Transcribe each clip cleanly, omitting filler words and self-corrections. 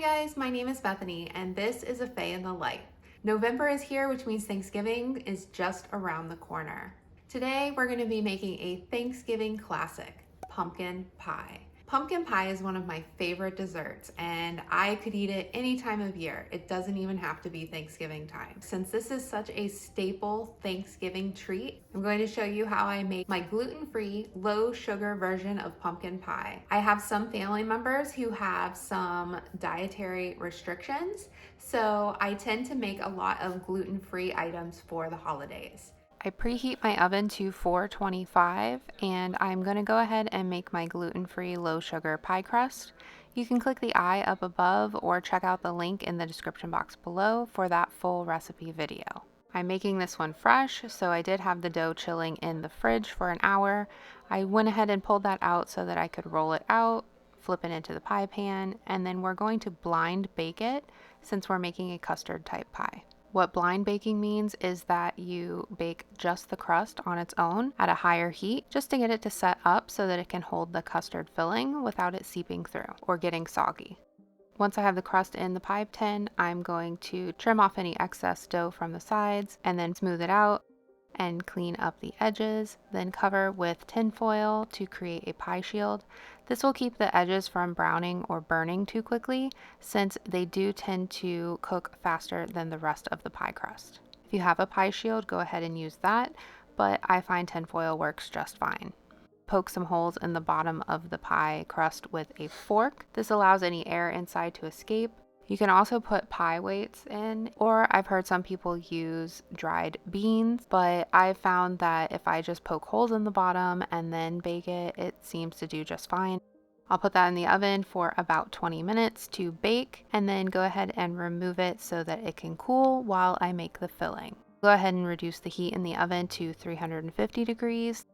guys, my name is Bethany and this is a Faye in the Light. November is here, which means Thanksgiving is just around the corner. Today we're going to be making a Thanksgiving classic, pumpkin pie. Pumpkin pie is one of my favorite desserts and I could eat it any time of year. It doesn't even have to be Thanksgiving time. Since this is such a staple Thanksgiving treat, I'm going to show you how I make my gluten-free, low-sugar version of pumpkin pie. I have some family members who have some dietary restrictions, so I tend to make a lot of gluten-free items for the holidays. I preheat my oven to 425 and I'm going to go ahead and make my gluten-free low sugar pie crust. You can click the I up above or check out the link in the description box below for that full recipe video. I'm making this one fresh, so I did have the dough chilling in the fridge for an hour. I went ahead and pulled that out so that I could roll it out, flip it into the pie pan, and then we're going to blind bake it since we're making a custard type pie. What blind baking means is that you bake just the crust on its own at a higher heat just to get it to set up so that it can hold the custard filling without it seeping through or getting soggy. Once I have the crust in the pie tin, I'm going to trim off any excess dough from the sides and then smooth it out and clean up the edges, then cover with tin foil to create a pie shield. This will keep the edges from browning or burning too quickly since they do tend to cook faster than the rest of the pie crust. If you have a pie shield, go ahead and use that, but I find tin foil works just fine. Poke some holes in the bottom of the pie crust with a fork. This allows any air inside to escape. You can also put pie weights in, or I've heard some people use dried beans, but I've found that if I just poke holes in the bottom and then bake it, it seems to do just fine. I'll put that in the oven for about 20 minutes to bake and then go ahead and remove it so that it can cool while I make the filling. Go ahead and reduce the heat in the oven to 350 degrees.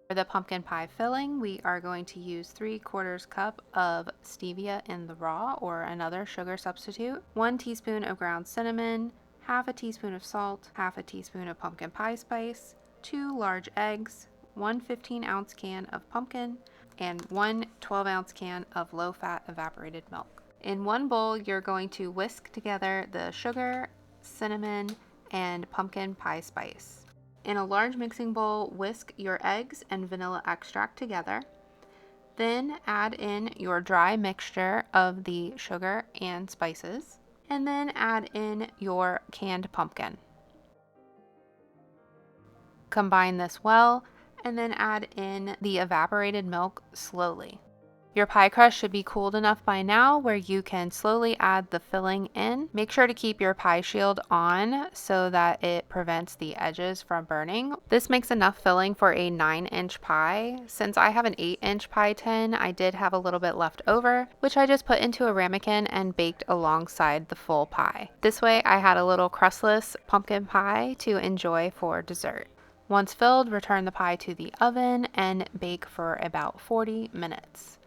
For the pumpkin pie filling, we are going to use 3/4 cup of stevia in the raw or another sugar substitute, 1 teaspoon of ground cinnamon, half a teaspoon of salt, half a teaspoon of pumpkin pie spice, 2 large eggs, 1 15-ounce can of pumpkin, and 1 12-ounce can of low-fat evaporated milk. In one bowl, you're going to whisk together the sugar, cinnamon, and pumpkin pie spice. In a large mixing bowl, whisk your eggs and vanilla extract together. Then add in your dry mixture of the sugar and spices. And then add in your canned pumpkin. Combine this well, and then add in the evaporated milk slowly. Your pie crust should be cooled enough by now where you can slowly add the filling in. Make sure to keep your pie shield on so that it prevents the edges from burning. This makes enough filling for a 9-inch pie. Since I have an 8-inch pie tin, I did have a little bit left over, which I just put into a ramekin and baked alongside the full pie. This way I had a little crustless pumpkin pie to enjoy for dessert. Once filled, return the pie to the oven and bake for about 40 minutes.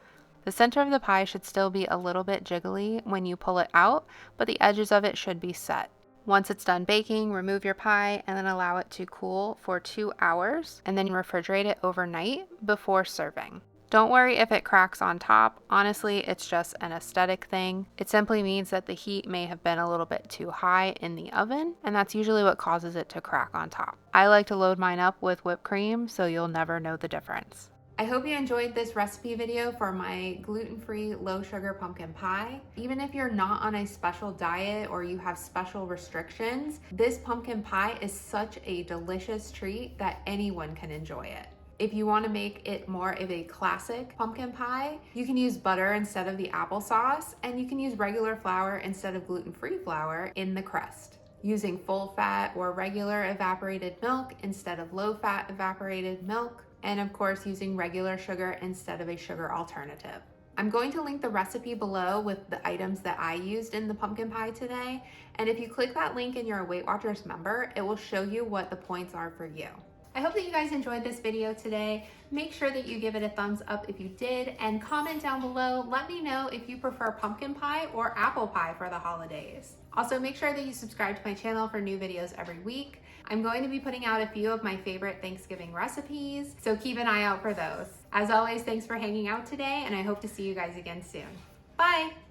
The center of the pie should still be a little bit jiggly when you pull it out, but the edges of it should be set. Once it's done baking, remove your pie and then allow it to cool for 2 hours and then refrigerate it overnight before serving. Don't worry if it cracks on top. Honestly, it's just an aesthetic thing. It simply means that the heat may have been a little bit too high in the oven, and that's usually what causes it to crack on top. I like to load mine up with whipped cream, so you'll never know the difference. I hope you enjoyed this recipe video for my gluten-free low sugar pumpkin pie. Even if you're not on a special diet or you have special restrictions, this pumpkin pie is such a delicious treat that anyone can enjoy it. If you want to make it more of a classic pumpkin pie, you can use butter instead of the applesauce, and you can use regular flour instead of gluten-free flour in the crust. Using full fat or regular evaporated milk instead of low fat evaporated milk, and of course using regular sugar instead of a sugar alternative. I'm going to link the recipe below with the items that I used in the pumpkin pie today, and if you click that link and you're a Weight Watchers member, it will show you what the points are for you. I hope that you guys enjoyed this video today. Make sure that you give it a thumbs up if you did, and comment down below. Let me know if you prefer pumpkin pie or apple pie for the holidays. Also, make sure that you subscribe to my channel for new videos every week. I'm going to be putting out a few of my favorite Thanksgiving recipes, so keep an eye out for those. As always, thanks for hanging out today, and I hope to see you guys again soon. Bye!